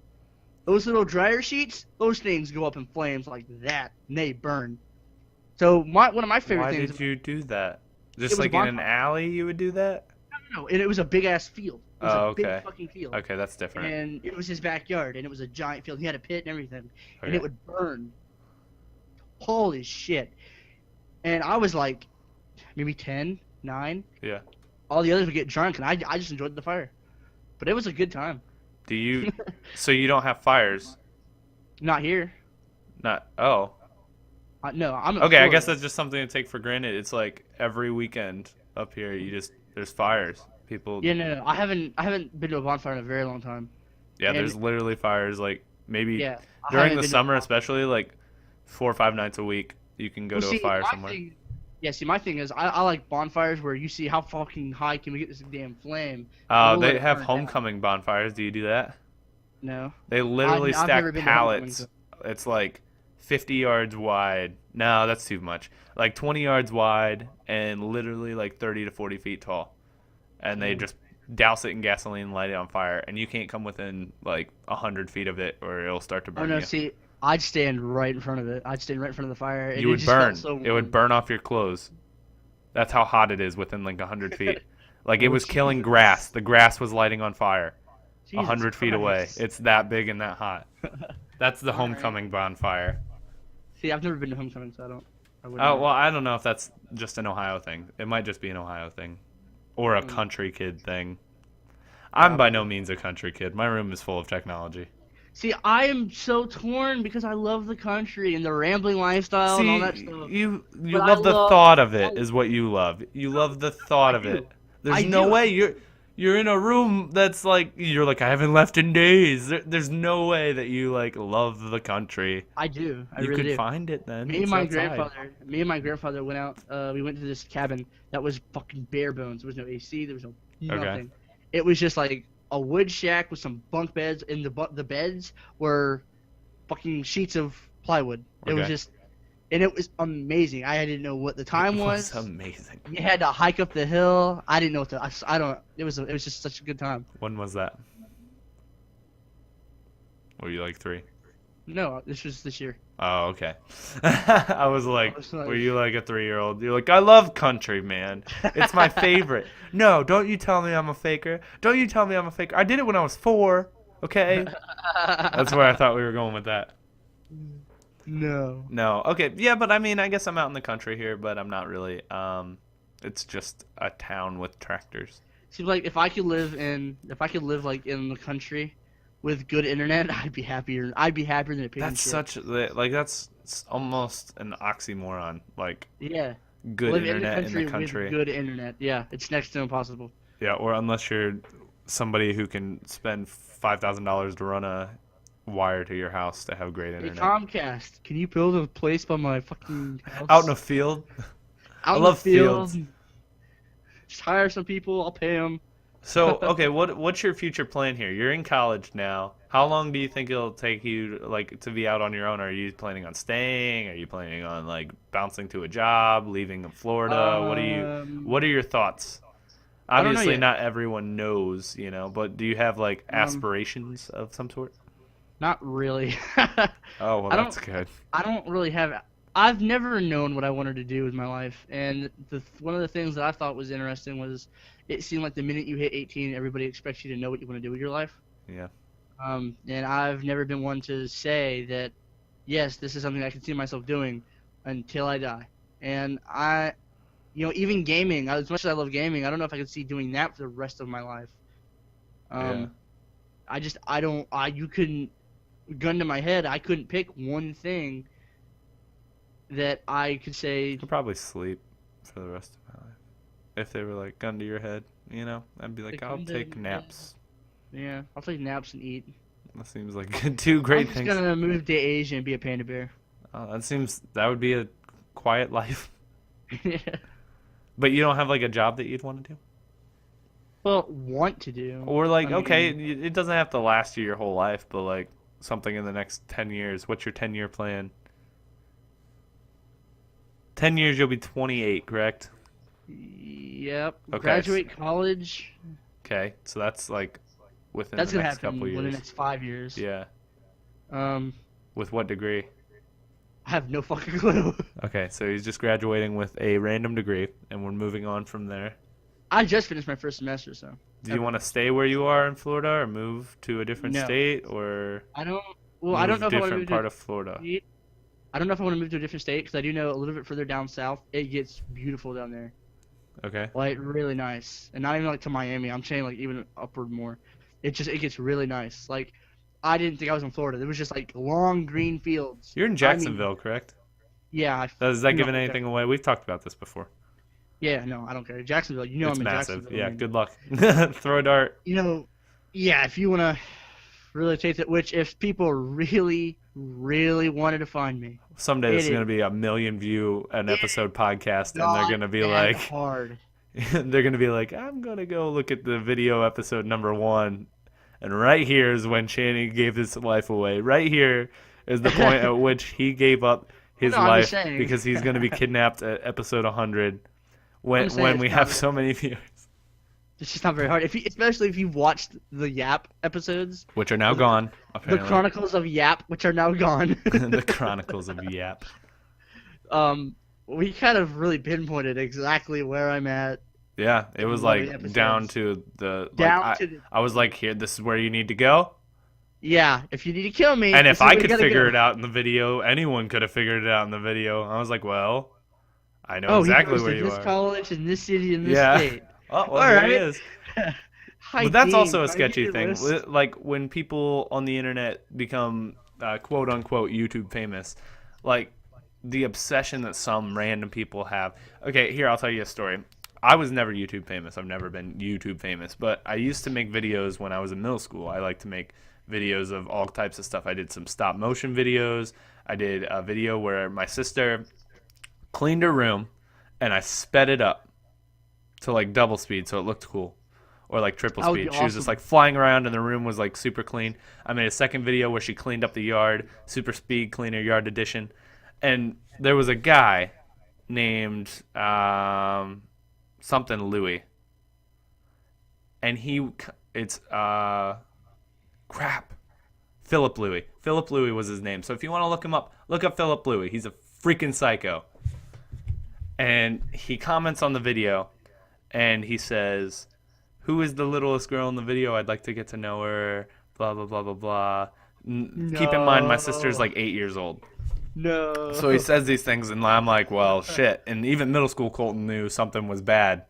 Those little dryer sheets, those things go up in flames like that, and they burn. So one of my favorite things. Why did you do that? Just like in an alley, you would do that? No, and it was a big ass field. It was a big fucking field. Okay, that's different. And it was his backyard, and it was a giant field. He had a pit and everything, and it would burn. Holy shit! And I was like, maybe 10, 9. Yeah. all the others would get drunk, and I just enjoyed the fire. But it was a good time. Do you? So you don't have fires? Not here. Not. Oh. No, I'm in Okay, I Florida. guess that's just something to take for granted. It's like every weekend up here, there's fires. People. Yeah, no, I haven't been to a bonfire in a very long time. Yeah, And there's literally fires. Like maybe yeah, I during haven't the been to a summer, bonfire. especially like 4 or 5 nights a week, you can go Well, to a see, fire my somewhere. thing, yeah, see, my thing is I like bonfires where you see how fucking high can we get this damn flame, and we'll let They it have burn down. homecoming bonfires. Do you do that? No, They literally I've never stack been to homecoming. pallets. It's like 50 yards wide. No, that's too much. Like 20 yards wide and literally like 30 to 40 feet tall. And they Mm. just douse it in gasoline and light it on fire. And you can't come within like 100 feet of it or it'll start to Oh burn no, you. see, I'd stand right in front of it. I'd stand right in front of the fire, and You it would just felt burn. so It would warm. burn off your clothes. That's how hot it is within like 100 feet. Like it Oh, was killing Jesus. grass. The grass was lighting on fire. Jesus 100 feet away. Christ. It's that big and that hot. That's the All right. homecoming bonfire. See, I've never been to homecoming, so I wouldn't Oh, know. well, I don't know if that's just an Ohio thing. It might just be an Ohio thing. Or a Mm. country kid thing. I'm by no means a country kid. My room is full of technology. See, I am so torn because I love the country and the rambling lifestyle and all that stuff. you But I love the love- thought of it is what you love. You love the thought I of do. it. There's I no do. way you're in a room that's like you're like I haven't left in days. There's no way that you like love the country. I do. I You really could do. find it then. Me It's and my outside. grandfather went out. We went to this cabin that was fucking bare bones. There was no AC. There was no nothing. It was just like a wood shack with some bunk beds, and the beds were fucking sheets of plywood. It was Okay. just, and it was amazing. I didn't know what the time It was. amazing. You had to hike up the hill. I didn't know what to. I don't. It was just such a good time. When was that? Were you like 3? No, this was this year. Oh, okay. I was like, I was like- were you like a 3-year-old? You're like, I love country, man. It's my favorite. No, don't you tell me I'm a faker. Don't you tell me I'm a faker. I did it when I was 4. Okay. That's where I thought we were going with that. No. No. Okay. Yeah, but I mean, I guess I'm out in the country here, but I'm not really. It's just a town with tractors. Seems like if I could live like in the country with good internet, I'd be happier. I'd be happier than a pig in That's shit. such like that's almost an oxymoron. Like Yeah. good Live internet in the with country. good internet. Yeah, it's next to impossible. Yeah, or unless you're somebody who can spend $5,000 to run a wire to your house to have great Hey internet. Comcast, can you build a place by my fucking house? Out in a field. Out in love the field. fields. Just hire some people. I'll pay them. So, okay, what's your future plan here? You're in college now. How long do you think it'll take you like to be out on your own? Are you planning on staying? Are you planning on like bouncing to a job, leaving Florida? What are your thoughts? I don't know Obviously, yet. not everyone knows, but do you have like Um, aspirations of some sort? Not really. Oh, well, I don't- that's good. I don't really have. I've never known what I wanted to do with my life, and one of the things that I thought was interesting was it seemed like the minute you hit 18, everybody expects you to know what you want to do with your life. Yeah. And I've never been one to say that, yes, this is something I can see myself doing until I die. And even gaming, as much as I love gaming, I don't know if I could see doing that for the rest of my life. Yeah. You couldn't, gun to my head, I couldn't pick one thing that I could say, I'd probably sleep for the rest of my life. If they were like gun to your head, I'd be like, Like, I'll gun to take your naps. yeah, I'll take naps and eat. That seems like 2 great I'm things. just gonna move to Asia and be a panda bear. Oh, that would be a quiet life. But you don't have like a job that you'd want to do? Well, want to do. Or like, I okay, mean- it doesn't have to last you your whole life, but like something in the next 10 years. What's your 10-year plan? 10 years, you'll be 28, correct? Yep. Okay. Graduate college. Okay, so that's like within That's the gonna next happen couple within the years. next 5 years. Yeah. Um, With what degree? I have no fucking clue. Okay, so he's just graduating with a random degree, and we're moving on from there. I just finished my first semester, so Do you want to stay where you are in Florida, or move to a different No. state, or I don't. Well, I don't know if I want to different move part to. of Florida? I don't know if I want to move to a different state because I do know a little bit further down south it gets beautiful down there. Okay. like really nice, and not even like to Miami. I'm saying like even upward more. It gets really nice. Like I didn't think I was in Florida. It was just like long green fields. You're in I mean, Jacksonville, correct? yeah. Is that You know, giving anything away? We've talked about this before. yeah, no, I don't care. Jacksonville, you know It's I'm in massive. Jacksonville. Yeah, I mean, good luck. Throw a dart. you know, yeah. If you wanna really take it, which if people really, really wanted to find me, Someday this it is going to is be a million view an episode podcast, and they're not going to be that like, hard. they're going to be like, I'm going to go look at the video episode number 1, and right here is when Channing gave his life away. Right here is the point at which he gave up his No, I'm just life saying. because he's going to be kidnapped at episode 100 I'm saying when it's we not have very- so many viewers, It's just not very hard. Especially if you've watched the Yap episodes, which are now gone. the Apparently. Chronicles of Yap, which are now gone. The Chronicles of Yap. We kind of really pinpointed exactly where I'm at. Yeah, it was One of like the down episodes. to the Down like, to the I was like, here, this is where you need to go. yeah. If you need to kill me, And this if is where I you could gotta figure go. it out in the video, anyone could have figured it out in the video. I was like, well, I know Oh, exactly he goes where to you this are. college in this city in this Yeah. state. Oh, well, All there right. he is. Hi, But that's Dean. also a Are sketchy you thing. list? Like when people on the internet become quote unquote YouTube famous, like the obsession that some random people have. Okay, here, I'll tell you a story. I was never YouTube famous. I've never been YouTube famous, but I used to make videos when I was in middle school. I like to make videos of all types of stuff. I did some stop motion videos. I did a video where my sister cleaned her room and I sped it up to like double speed so it looked cool, or like triple That would speed. be She was just awesome. like flying around and the room was like super clean. I made a second video where she cleaned up the yard, super speed cleaner yard edition. And there was a guy named something Louis, and it's crap, Philip Louis. Philip Louis was his name. So if you want to look him up, look up Philip Louis. He's a freaking psycho. And he comments on the video, and he says, "Who is the littlest girl in the video? I'd like to get to know her." Blah blah blah blah blah. Keep in mind, my sister's like 8 years old. No. So he says these things, and I'm like, well, shit. And even middle school Colton knew something was bad.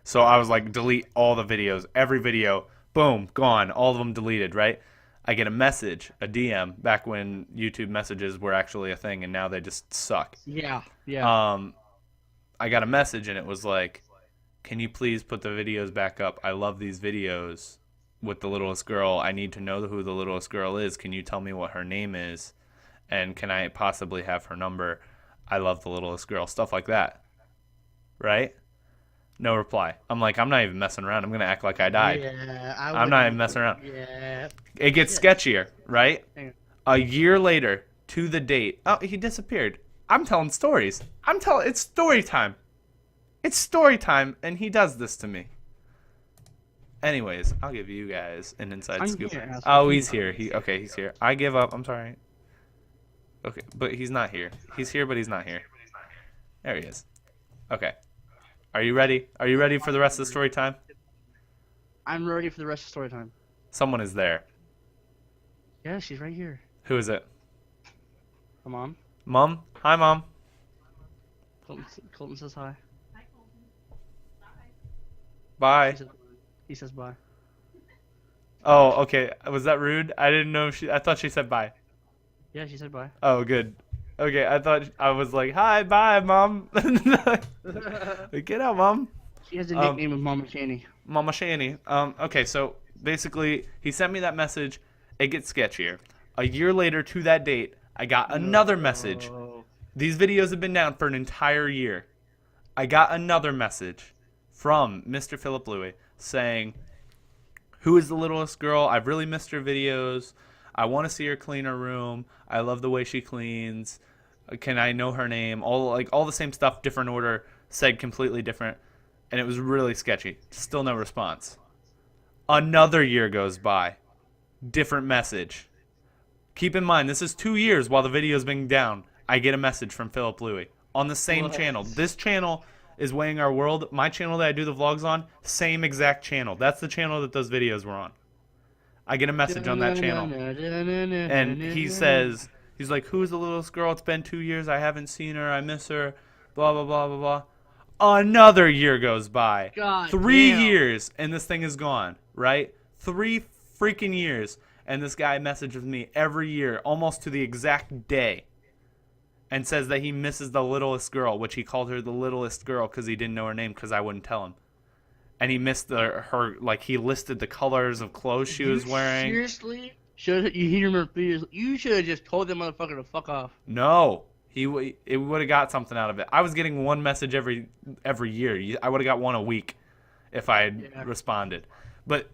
So I was like, delete all the videos. Every video, boom, gone. All of them deleted, right? I get a message, a DM, back when YouTube messages were actually a thing, and now they just suck. Yeah. Yeah. I got a message, and it was like, can you please put the videos back up? I love these videos with the littlest girl. I need to know who the littlest girl is. Can you tell me what her name is? And can I possibly have her number? I love the littlest girl. Stuff like that. Right? No reply. I'm like, I'm not even messing around. I'm going to act like I died. Yeah. I'm not even messing around. Yeah. It gets sketchier, right? Hang on. A year later, to the date. Oh, he disappeared. I'm telling stories. It's story time. It's story time, and he does this to me. Anyways, I'll give you guys an inside I'm scoop. here, asshole. Oh, he's here. He's here. I give up. I'm sorry. Okay, but he's not here. He's here, but he's not here. There he is. Okay. Are you ready? Are you ready for the rest of the story time? I'm ready for the rest of story time. Someone is there. Yeah, she's right here. Who is it? Her mom. Mom? Hi, Mom. Colton says hi. Bye. He says bye. Oh, okay. Was that rude? I didn't know I thought she said bye. Yeah, she said bye. Oh, good. Okay, I thought I was like, hi, bye, Mom. Like, get out, Mom. She has a nickname of Mama Chaney. Mama Shani. Okay, so basically, he sent me that message. It gets sketchier. A year later to that date, I got another message. Oh. These videos have been down for an entire year. I got another message from Mr. Philip Louis saying, who is the littlest girl? I've really missed her videos. I want to see her clean her room. I love the way she cleans. Can I know her name? All the same stuff, different order, said completely different. And it was really sketchy. Still no response. Another year goes by. Different message. Keep in mind, this is 2 years while the video's been down. I get a message from Philip Louis on the same What? channel. This channel is Weighing Our World. My channel that I do the vlogs on, same exact channel. That's the channel that those videos were on. I get a message on that channel. And he says, he's like, who's the littlest girl? It's been 2 years. I haven't seen her. I miss her. Blah, blah, blah, blah, blah. Another year goes by. God 3 damn. years, and this thing is gone, right? 3 freaking years. And this guy messages me every year, almost to the exact day, and says that he misses the littlest girl, which he called her the littlest girl because he didn't know her name because I wouldn't tell him. And he missed her, like, he listed the colors of clothes she was wearing. Seriously? You remember 3 years? You should have just told that motherfucker to fuck off. No. It would have got something out of it. I was getting one message every year. I would have got one a week if I had responded. But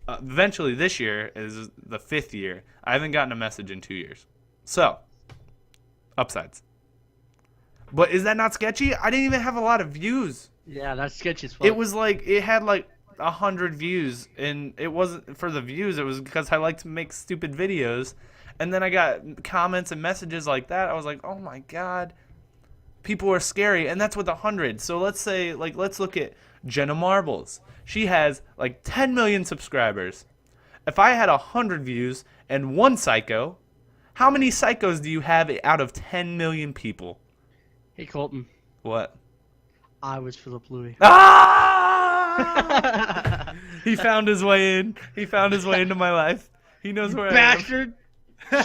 eventually this year is the 5th year. I haven't gotten a message in 2 years. So, upsides. But is that not sketchy? I didn't even have a lot of views. Yeah, that's sketchy as fuck. It had like 100 views, and it wasn't for the views. It was because I like to make stupid videos. And then I got comments and messages like that. I was like, oh my god, people are scary, and that's with 100. So let's look at Jenna Marbles. She has like 10 million subscribers. If I had 100 views and one psycho, how many psychos do you have out of 10 million people? Hey, Colton. What? I was Philip Louis. Ah! He found his way in. He found his way into my life. He knows where I am. Bastard!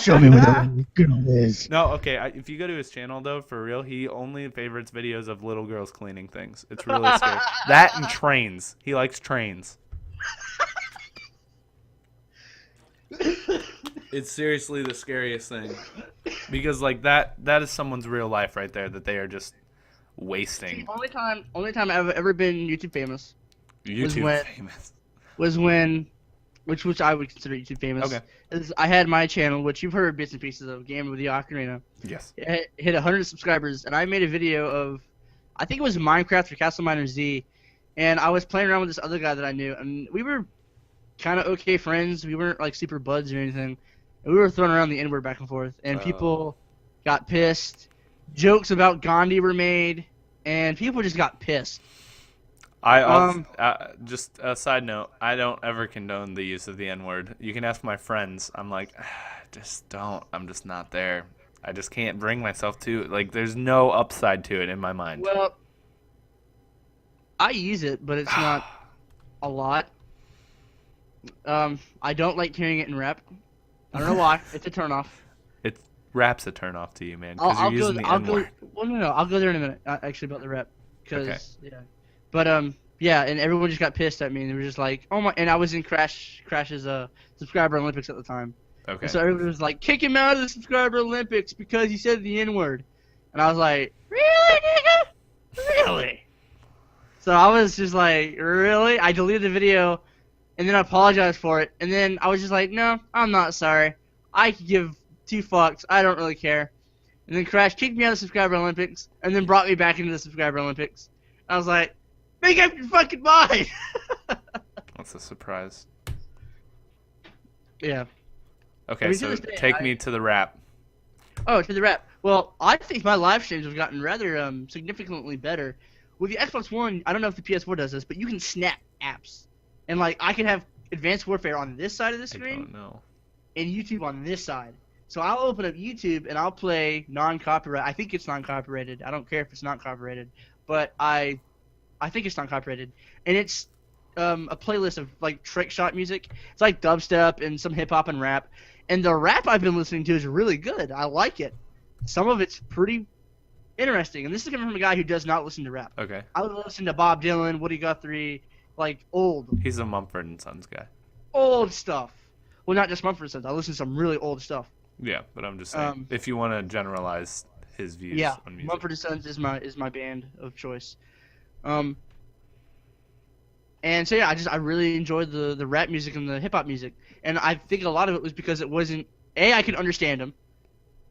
Show me where the girl is. No, okay. If you go to his channel, though, for real, he only favorites videos of little girls cleaning things. It's really scary. That and trains. He likes trains. It's seriously the scariest thing. Because, like, that is someone's real life right there that they are just wasting. Only time I've ever been YouTube famous YouTube famous. was when, which I would consider YouTube famous. Okay. Is I had my channel, which you've heard bits and pieces of, Game with the Ocarina. Yes. It hit 100 subscribers, and I made a video of, I think it was Minecraft or Castle Miner Z, and I was playing around with this other guy that I knew, and we were kind of okay friends. We weren't like super buds or anything. And we were throwing around the N-word back and forth, and people got pissed. Jokes about Gandhi were made, and people just got pissed. I also, just a side note, I don't ever condone the use of the N-word. You can ask my friends. I'm like, just don't. I'm just not there. I just can't bring myself to it. Like, there's no upside to it in my mind. Well, I use it, but it's not a lot. I don't like hearing it in rap. I don't know why. It's a turnoff. Rap's a turnoff to you, man, because you're using the N-word. Well, no, I'll go there in a minute. Actually, about the rap, because Okay. yeah, but yeah, and everyone just got pissed at me, and they were just like, oh my, and I was in Crash's subscriber Olympics at the time, Okay. and so everyone was like, kick him out of the subscriber Olympics because he said the N-word, and I was like, really, nigga, really? So I was just like, really? I deleted the video, and then I apologized for it, and then I was just like, no, I'm not sorry. I could give 2 fucks. I don't really care. And then Crash kicked me out of the Subscriber Olympics, and then brought me back into the Subscriber Olympics. I was like, make up your fucking mind! That's a surprise. Yeah. Okay, I mean, to so this day, take me to the rap. Oh, to the rap. Well, I think my live streams have gotten rather significantly better. With the Xbox One, I don't know if the PS4 does this, but you can snap apps. And, like, I can have Advanced Warfare on this side of the I screen don't know. and YouTube on this side. So I'll open up YouTube and I'll play non-copyright. I think it's non-copyrighted. I don't care if it's not copyrighted, but I think it's non-copyrighted. And it's a playlist of like trick shot music. It's like dubstep and some hip hop and rap. And the rap I've been listening to is really good. I like it. Some of it's pretty interesting. And this is coming from a guy who does not listen to rap. Okay. I would listen to Bob Dylan, Woody Guthrie, like old He's a Mumford & Sons guy. stuff. Well, not just Mumford & Sons. I listen to some really old stuff. Yeah, but I'm just saying, if you want to generalize his views Yeah, on music. Mumford & Sons is my band of choice. And so yeah, I really enjoyed the rap music and the hip hop music, and I think a lot of it was because it wasn't I could understand them.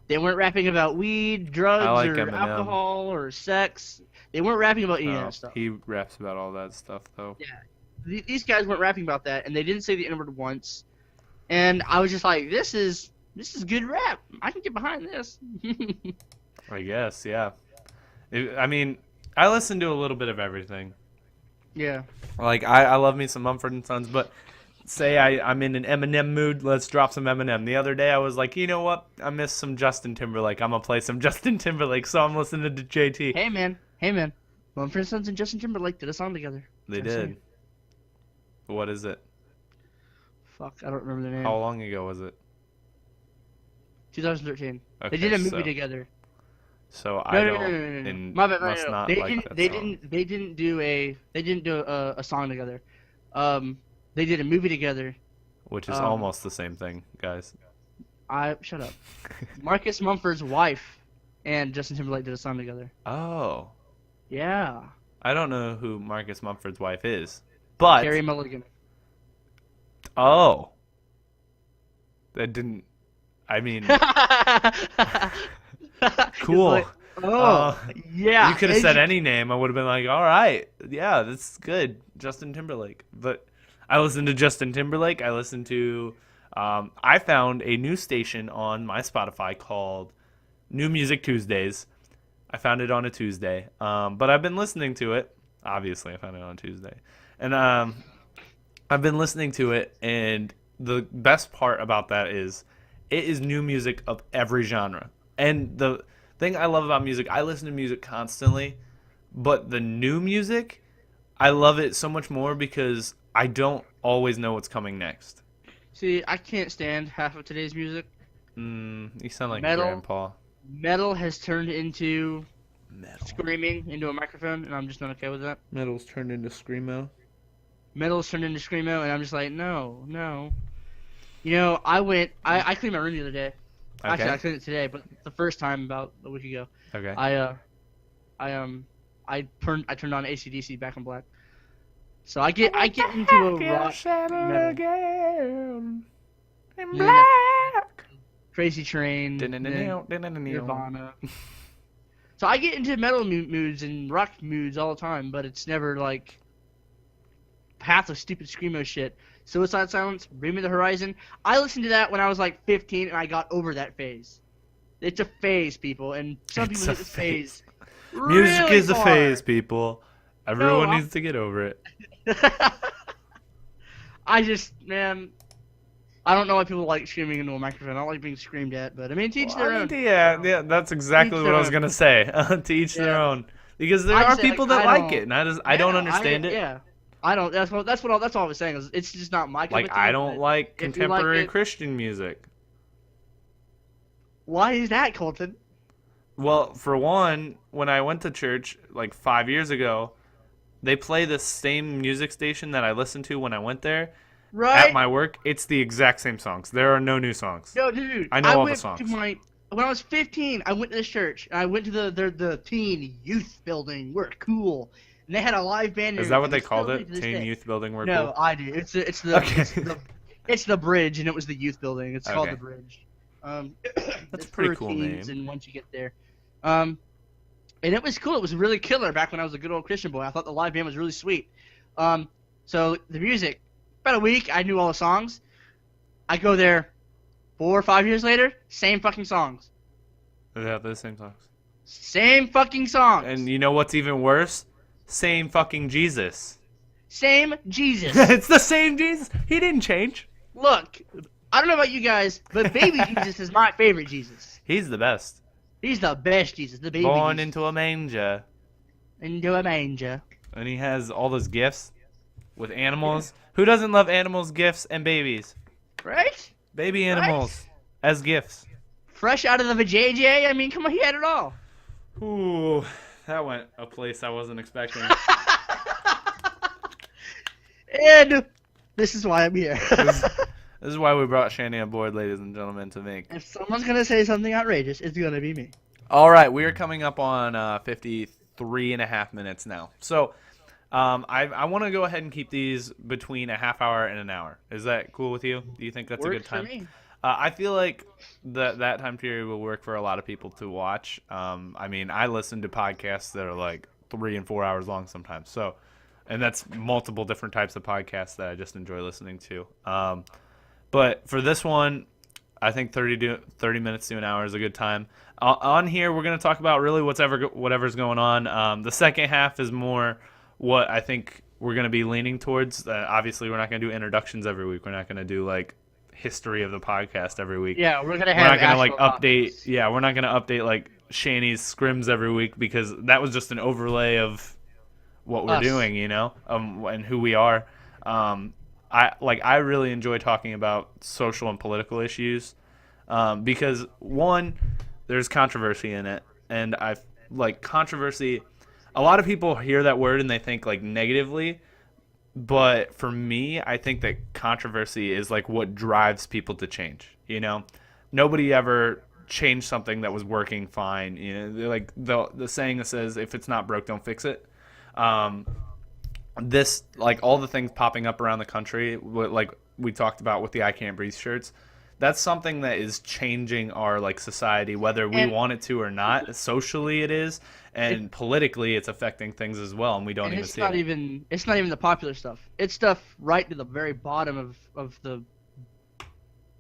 They weren't rapping about weed, drugs, like or Eminem. alcohol, or sex. They weren't rapping about any of Oh, that stuff. he raps about all that stuff, though. Yeah. These guys weren't rapping about that, and they didn't say the N-word once. And I was just like, this is good rap. I can get behind this. I guess, yeah. I mean, I listen to a little bit of everything. Yeah. Like, I love me some Mumford & Sons, but say I'm in an Eminem mood, let's drop some Eminem. The other day I was like, you know what? I miss some Justin Timberlake. I'm going to play some Justin Timberlake, so I'm listening to JT. Hey man. Mumford & Sons and Justin Timberlake did a song together. They That's did. it. What is it? Fuck, I don't remember the name. How long ago was it? 2013. Okay, They did a movie so, together. So No, I no, don't. no, no, no, no. and My bad, must no. not They like didn't. that They song. didn't. They didn't do a. They didn't do a song together. They did a movie together. Which is um, almost the same thing, guys. Shut up. Marcus Mumford's wife and Justin Timberlake did a song together. Oh, Yeah. I don't know who Marcus Mumford's wife is, but Carey Mulligan. oh, that didn't. I mean, cool. Like, oh, yeah. You could have and said you- any name. I would have been like, all right, yeah, that's good, Justin Timberlake. But I listened to Justin Timberlake. I listened to. I found a new station on my Spotify called New Music Tuesdays. I found it on a Tuesday, but I've been listening to it. Obviously, I found it on a Tuesday, and I've been listening to it. And the best part about that is, it is new music of every genre. And the thing I love about music, I listen to music constantly, but the new music, I love it so much more because I don't always know what's coming next. See, I can't stand half of today's music. You sound like Metal. Grandpa. Metal has turned into Metal. screaming into a microphone, and I'm just not okay with that. Metal's turned into screamo. Metal's turned into screamo, and I'm just like, no. You know, I cleaned my room the other day. Actually, I Okay. cleaned it today, but the first time about a week ago, Okay. I turned on AC/DC Back in Black. So I get into a rock metal. Yeah. Crazy Train, then Nirvana. So I get into metal moods and rock moods all the time, but it's never like half the stupid screamo shit. Suicide Silence, Bring Me the Horizon. I listened to that when I was like 15, and I got over that phase. It's a phase, people, and some It's people a hit this phase. Music really is a hard. phase, people. Everyone I'm- needs to get over it. Man, I don't know why people like screaming into a microphone. I don't like being screamed at, but I mean, to each their own. Yeah, that's exactly Each what I was their own. gonna say. To each their Yeah. own, because there I are just say, people like, that I like don't- it, and I don't understand it. Yeah, I don't. That's all I was saying. Is it's just not my. cup Like of tea, I don't but like if you like contemporary it- Christian music. Why is that, Colton? Well, for one, when I went to church like 5 years ago, they play the same music station that I listened to when I went there Right? at my work. It's the exact same songs. There are no new songs. No, dude. I know all the went songs. To when I was 15, I went to this church, and I went to the teen youth building. We're cool, and they had a live band. Is and that what they still called do it? to this Teen day. Youth Building Work? No, I do. It's the Okay. it's the bridge, and it was the youth building. It's called Okay. the bridge. That's it's a pretty for cool teens, name. And once you get there, and it was cool. It was really killer back when I was a good old Christian boy. I thought the live band was really sweet. So the music, about a week, I knew all the songs. I go there 4 or 5 years later, same fucking songs. Yeah, the same songs. Same fucking songs. And you know what's even worse? Same fucking Jesus. Same Jesus. It's the same Jesus. He didn't change. Look, I don't know about you guys, but baby Jesus is my favorite Jesus. He's the best. He's the best Jesus. The baby Born Jesus. into a manger. Into a manger. And he has all those gifts with animals. Who doesn't love animals, gifts, and babies? Right? Baby animals as gifts. Fresh out of the vajayjay. I mean, come on, he had it all. Ooh, that went a place I wasn't expecting. And this is why I'm here. This is why we brought Shani on board, ladies and gentlemen, to make. If someone's gonna say something outrageous, it's gonna be me. All right, we are coming up on 53 and a half minutes now. So I want to go ahead and keep these between a half hour and an hour. Is that cool with you? Do you think that's a Works good time? for me. I feel like that time period will work for a lot of people to watch. I mean, I listen to podcasts that are like 3 and 4 hours long sometimes. So, and that's multiple different types of podcasts that I just enjoy listening to. But for this one, I think 30 minutes to an hour is a good time. On here, we're going to talk about really whatever's going on. The second half is more what I think we're going to be leaning towards. Obviously, we're not going to do introductions every week. We're not going to do like history of the podcast every week. Yeah, we're gonna We're have. not gonna like actual update. topics. Yeah, we're not gonna update like Shani's scrims every week because that was just an overlay of what we're Us. doing, and who we are. I really enjoy talking about social and political issues because one, there's controversy in it, and I like controversy. A lot of people hear that word and they think like negatively, but for me, I think that controversy is like what drives people to change. Nobody ever changed something that was working fine. They're like the saying that says, "If it's not broke, don't fix it." This like all the things popping up around the country, like we talked about with the "I Can't Breathe" shirts. That's something that is changing our like society, whether we want it to or not. Socially, it is, and politically, it's affecting things as well, and we don't And even it's see not it. it's not even the popular stuff. It's stuff right to the very bottom of the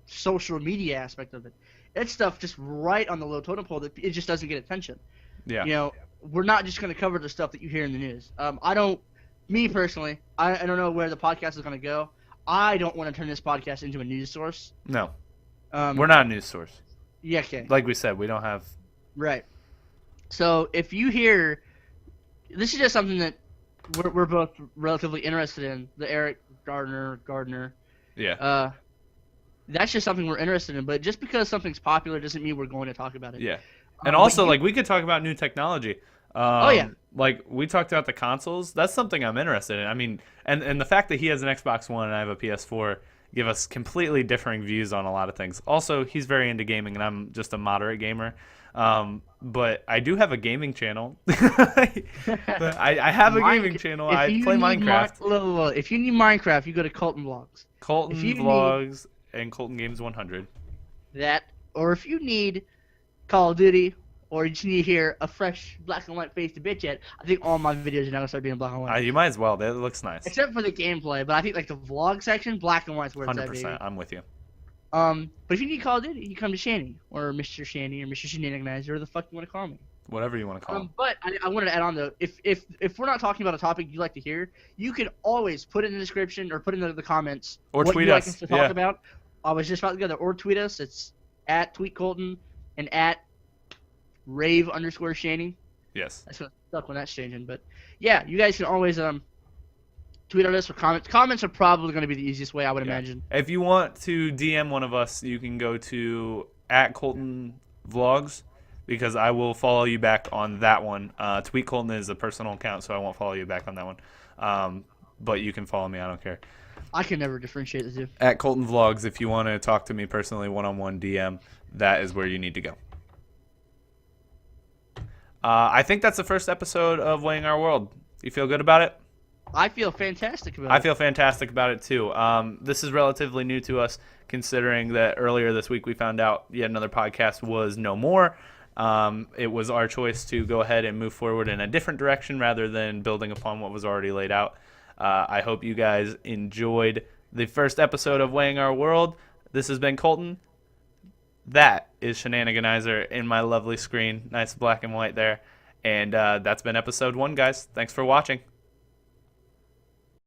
social media aspect of it. It's stuff just right on the low totem pole that it just doesn't get attention. Yeah. We're not just going to cover the stuff that you hear in the news. Me personally, I don't know where the podcast is going to go. I don't want to turn this podcast into a news source. No, Um, we're not a news source. Yeah, okay. Like we said, we don't have. Right. So if you hear, this is just something that we're both relatively interested in. The Eric Gardner. Yeah. That's just something we're interested in. But just because something's popular doesn't mean we're going to talk about it. Yeah. And but also, you- like, we could talk about new technology. Yeah. Like, we talked about the consoles. That's something I'm interested in. I mean, and the fact that he has an Xbox One and I have a PS4 give us completely differing views on a lot of things. Also, he's very into gaming, and I'm just a moderate gamer. But I do have a gaming channel. I have a gaming channel. I play Minecraft. If you need Minecraft, you go to Colton Vlogs. Colton if you Vlogs and Colton Games 100. Or if you need Call of Duty, or you just need to hear a fresh black and white face to bitch at, I think all my videos are now gonna start being black and white. You might as well. That looks nice. Except for the gameplay, but I think like the vlog section, black and white's where it's at, baby. 100%. I'm with you. But if you need Call of Duty, you come to Shanny or Mr. Shanny or Mr. Shenanigans, or the fuck you want to call me. Whatever you want to call him. But I wanted to add on though, if we're not talking about a topic you like to hear, you can always put it in the description or put it in the comments Or what tweet you like us. us to talk about. I was just about to go there. Or tweet us. It's at TweetColton and at Rave_Shanny. Yes. That's what stuck when that's changing. But yeah, you guys can always tweet at us or comments. Comments are probably going to be the easiest way, I would imagine. If you want to DM one of us, you can go to @Colton Vlogs because I will follow you back on that one. Tweet Colton is a personal account, so I won't follow you back on that one. But you can follow me. I don't care. I can never differentiate the two. @Colton Vlogs, if you want to talk to me personally, one-on-one DM, that is where you need to go. I think that's the first episode of Weighing Our World. You feel good about it? I feel fantastic about it. I feel fantastic about it too. This is relatively new to us, considering that earlier this week we found out yet another podcast was no more. It was our choice to go ahead and move forward in a different direction rather than building upon what was already laid out. I hope you guys enjoyed the first episode of Weighing Our World. This has been Colton. That is Shenaniganizer in my lovely screen. Nice black and white there. And that's been episode 1, guys. Thanks for watching.